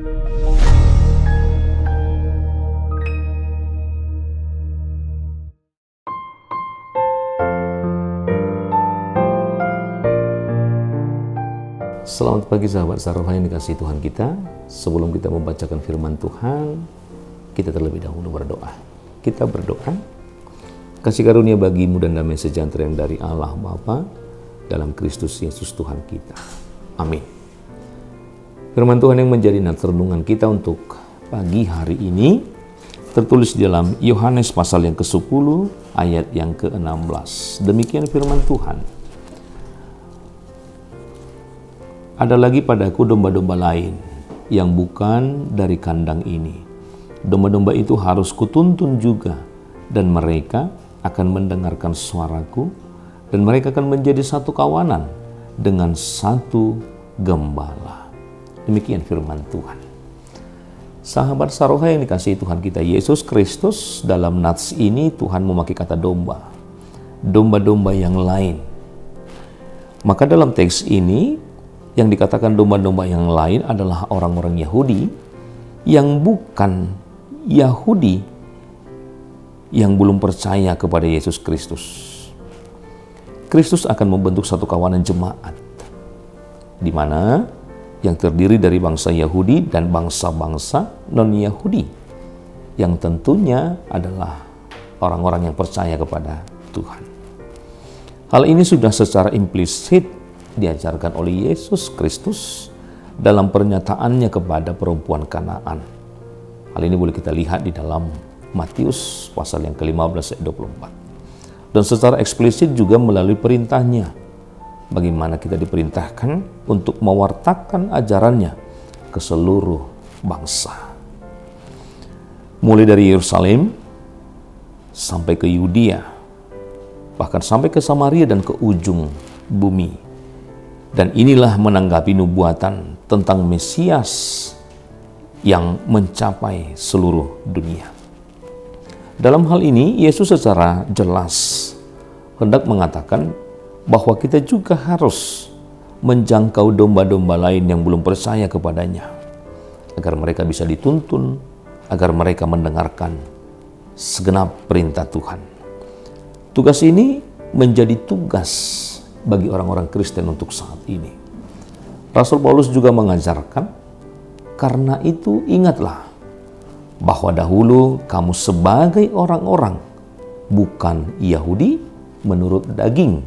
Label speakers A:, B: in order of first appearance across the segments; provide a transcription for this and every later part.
A: Selamat pagi sahabat Saroha yang dikasihi Tuhan kita. Sebelum kita membacakan firman Tuhan, kita terlebih dahulu berdoa. Kita berdoa, kasih karunia bagimu dan damai sejahtera yang dari Allah Bapa dalam Kristus Yesus Tuhan kita. Amin. Firman Tuhan yang menjadi nats renungan kita untuk pagi hari ini tertulis di dalam Yohanes pasal yang ke-10 ayat yang ke-16. Demikian firman Tuhan. Ada lagi padaku domba-domba lain yang bukan dari kandang ini. Domba-domba itu harus kutuntun juga, dan mereka akan mendengarkan suaraku, dan mereka akan menjadi satu kawanan dengan satu gembala. Demikian firman Tuhan. Sahabat Saroha yang dikasihi Tuhan kita Yesus Kristus, dalam nats ini Tuhan memakai kata domba. Domba-domba yang lain. Maka dalam teks ini, yang dikatakan domba-domba yang lain adalah orang-orang Yahudi yang bukan Yahudi yang belum percaya kepada Yesus Kristus. Kristus akan membentuk satu kawanan jemaat di mana yang terdiri dari bangsa Yahudi dan bangsa-bangsa non-Yahudi yang tentunya adalah orang-orang yang percaya kepada Tuhan. Hal ini sudah secara implisit diajarkan oleh Yesus Kristus dalam pernyataannya kepada perempuan Kanaan. Hal ini boleh kita lihat di dalam Matius pasal yang ke-15 ayat 24. Dan secara eksplisit juga melalui perintahnya, bagaimana kita diperintahkan untuk mewartakan ajarannya ke seluruh bangsa. Mulai dari Yerusalem sampai ke Yudea, bahkan sampai ke Samaria dan ke ujung bumi. Dan inilah menanggapi nubuatan tentang Mesias yang mencapai seluruh dunia. Dalam hal ini, Yesus secara jelas hendak mengatakan bahwa kita juga harus menjangkau domba-domba lain yang belum percaya kepadanya, agar mereka bisa dituntun, agar mereka mendengarkan segenap perintah Tuhan. Tugas ini menjadi tugas bagi orang-orang Kristen untuk saat ini. Rasul Paulus juga mengajarkan, karena itu ingatlah bahwa dahulu kamu sebagai orang-orang bukan Yahudi menurut daging,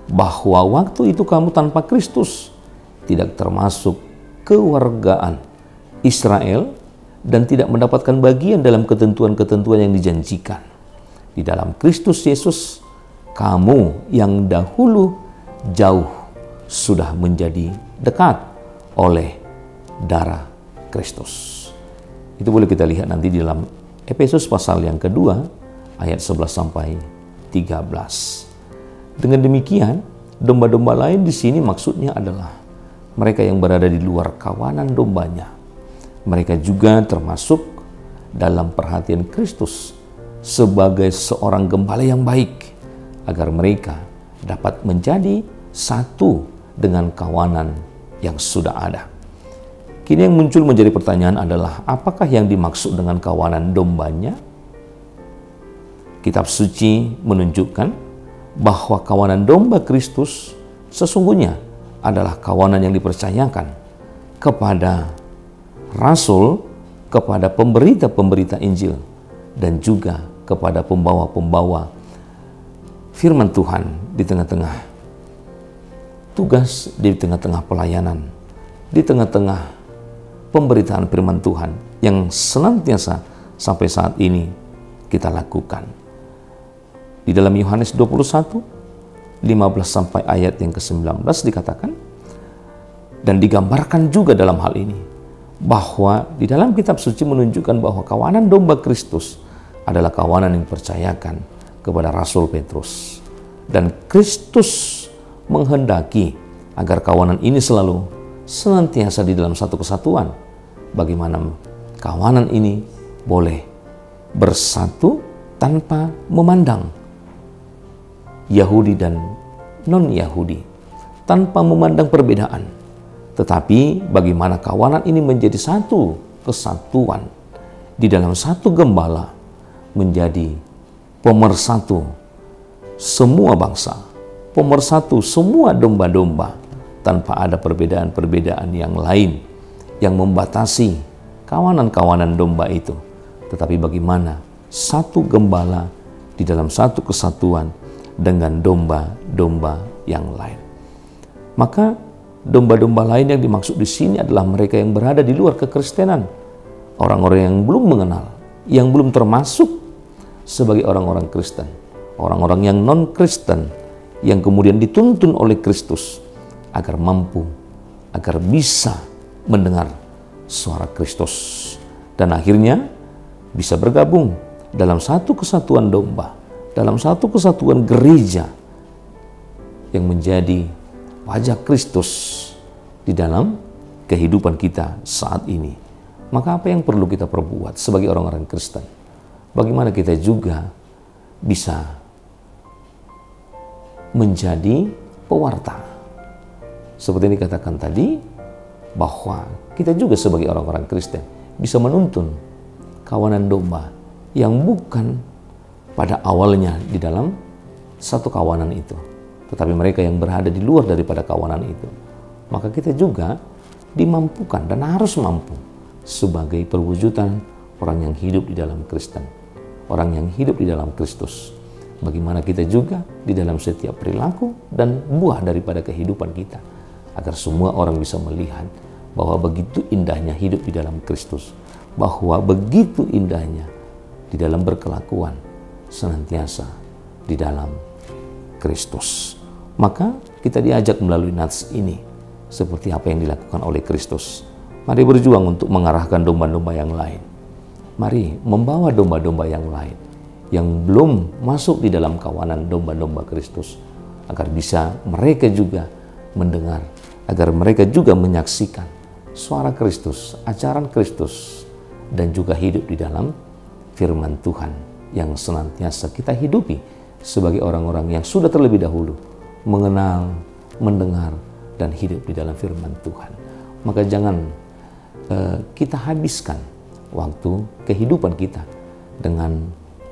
A: bahwa waktu itu kamu tanpa Kristus, tidak termasuk kewargaan Israel dan tidak mendapatkan bagian dalam ketentuan-ketentuan yang dijanjikan. Di dalam Kristus Yesus, kamu yang dahulu jauh sudah menjadi dekat oleh darah Kristus. Itu boleh kita lihat nanti di dalam Efesus pasal yang kedua ayat 11 sampai 13. Dengan demikian, domba-domba lain di sini maksudnya adalah mereka yang berada di luar kawanan dombanya. Mereka juga termasuk dalam perhatian Kristus sebagai seorang gembala yang baik, agar mereka dapat menjadi satu dengan kawanan yang sudah ada. Kini yang muncul menjadi pertanyaan adalah, apakah yang dimaksud dengan kawanan dombanya? Kitab suci menunjukkan bahwa kawanan domba Kristus sesungguhnya adalah kawanan yang dipercayakan kepada rasul, kepada pemberita-pemberita Injil, dan juga kepada pembawa-pembawa firman Tuhan di tengah-tengah tugas, di tengah-tengah pelayanan, di tengah-tengah pemberitaan firman Tuhan yang senantiasa sampai saat ini kita lakukan. Di dalam Yohanes 21, 15 sampai ayat yang ke-19 dikatakan, dan digambarkan juga dalam hal ini, bahwa di dalam kitab suci menunjukkan bahwa kawanan domba Kristus adalah kawanan yang dipercayakan kepada Rasul Petrus. Dan Kristus menghendaki agar kawanan ini selalu senantiasa di dalam satu kesatuan. Bagaimana kawanan ini boleh bersatu tanpa memandang Yahudi dan non-Yahudi, tanpa memandang perbedaan, Tetapi bagaimana kawanan ini menjadi satu kesatuan di dalam satu gembala, menjadi pemersatu semua bangsa, pemersatu semua domba-domba, tanpa ada perbedaan-perbedaan yang lain yang membatasi kawanan-kawanan domba itu. Tetapi bagaimana satu gembala di dalam satu kesatuan dengan domba-domba yang lain. Maka domba-domba lain yang dimaksud di sini adalah mereka yang berada di luar kekristenan, orang-orang yang belum mengenal, yang belum termasuk sebagai orang-orang Kristen, orang-orang yang non-Kristen, yang kemudian dituntun oleh Kristus agar mampu, agar bisa mendengar suara Kristus, dan akhirnya bisa bergabung dalam satu kesatuan domba, dalam satu kesatuan gereja yang menjadi wajah Kristus di dalam kehidupan kita saat ini. Maka apa yang perlu kita perbuat sebagai orang-orang Kristen? Bagaimana kita juga bisa menjadi pewarta? Seperti yang dikatakan tadi, bahwa kita juga sebagai orang-orang Kristen bisa menuntun kawanan domba yang bukan pada awalnya di dalam satu kawanan itu, tetapi mereka yang berada di luar daripada kawanan itu. Maka kita juga dimampukan dan harus mampu sebagai perwujudan orang yang hidup di dalam Kristen, orang yang hidup di dalam Kristus. Bagaimana kita juga di dalam setiap perilaku dan buah daripada kehidupan kita, agar semua orang bisa melihat bahwa begitu indahnya hidup di dalam Kristus, bahwa begitu indahnya di dalam berkelakuan senantiasa di dalam Kristus. Maka kita diajak melalui nats ini seperti apa yang dilakukan oleh Kristus. Mari berjuang untuk mengarahkan domba-domba yang lain. Mari membawa domba-domba yang lain yang belum masuk di dalam kawanan domba-domba Kristus, agar bisa mereka juga mendengar, agar mereka juga menyaksikan suara Kristus, ajaran Kristus, dan juga hidup di dalam firman Tuhan yang senantiasa kita hidupi sebagai orang-orang yang sudah terlebih dahulu mengenal, mendengar, dan hidup di dalam firman Tuhan. Maka jangan kita habiskan waktu kehidupan kita dengan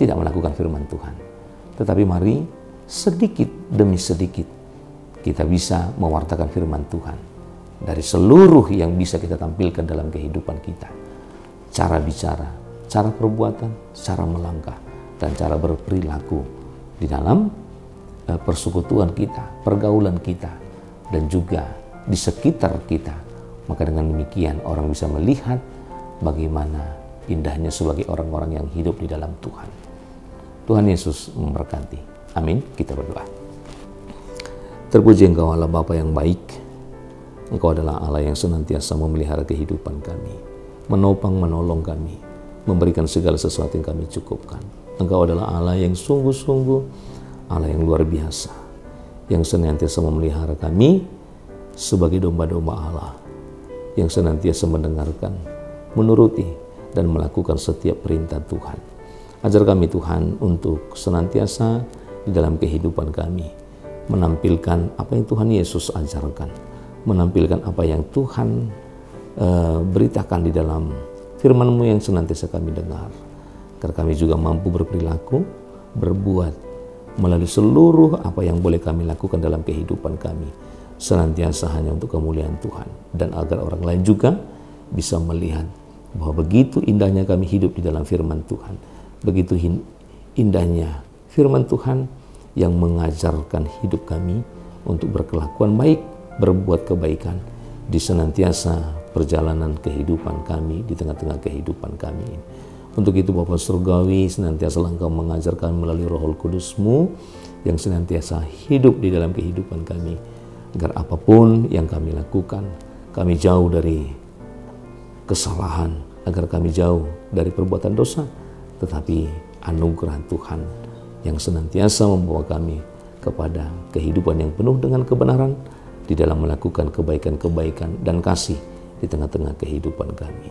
A: tidak melakukan firman Tuhan. Tetapi mari sedikit demi sedikit kita bisa mewartakan firman Tuhan dari seluruh yang bisa kita tampilkan dalam kehidupan kita. Cara bicara, cara perbuatan, cara melangkah, dan cara berperilaku di dalam persekutuan kita, pergaulan kita, dan juga di sekitar kita. Maka dengan demikian orang bisa melihat bagaimana indahnya sebagai orang-orang yang hidup di dalam Tuhan. Tuhan Yesus memberkati. Amin. Kita berdoa. Terpuji Engkau Allah Bapa yang baik. Engkau adalah Allah yang senantiasa memelihara kehidupan kami, menopang, menolong kami, memberikan segala sesuatu yang kami cukupkan. Engkau adalah Allah yang sungguh-sungguh, Allah yang luar biasa, yang senantiasa memelihara kami sebagai domba-domba Allah, yang senantiasa mendengarkan, menuruti, dan melakukan setiap perintah Tuhan. Ajar kami Tuhan untuk senantiasa di dalam kehidupan kami menampilkan apa yang Tuhan Yesus ajarkan, menampilkan apa yang Tuhan beritakan di dalam firman-Mu yang senantiasa kami dengar, agar kami juga mampu berperilaku, berbuat melalui seluruh apa yang boleh kami lakukan dalam kehidupan kami, senantiasa hanya untuk kemuliaan Tuhan, dan agar orang lain juga bisa melihat bahwa begitu indahnya kami hidup di dalam firman Tuhan, begitu indahnya firman Tuhan yang mengajarkan hidup kami untuk berkelakuan baik, berbuat kebaikan di senantiasa perjalanan kehidupan kami, di tengah-tengah kehidupan kami. Untuk itu Bapa Surgawi, senantiasa Engkau mengajar kami melalui Roh Kudus-Mu yang senantiasa hidup di dalam kehidupan kami, agar apapun yang kami lakukan, kami jauh dari kesalahan, agar kami jauh dari perbuatan dosa, tetapi anugerah Tuhan yang senantiasa membawa kami kepada kehidupan yang penuh dengan kebenaran di dalam melakukan kebaikan-kebaikan dan kasih di tengah-tengah kehidupan kami.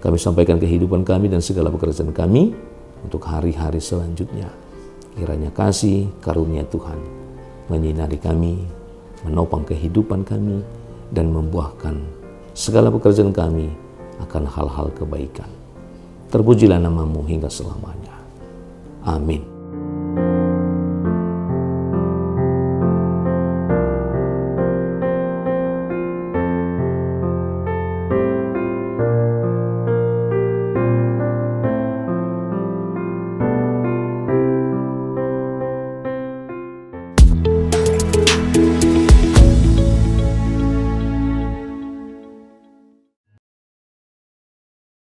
A: Kami sampaikan kehidupan kami dan segala pekerjaan kami untuk hari-hari selanjutnya. Kiranya kasih karunia Tuhan menyinari kami, menopang kehidupan kami, dan membuahkan segala pekerjaan kami akan hal-hal kebaikan. Terpujilah nama-Mu hingga selamanya. Amin.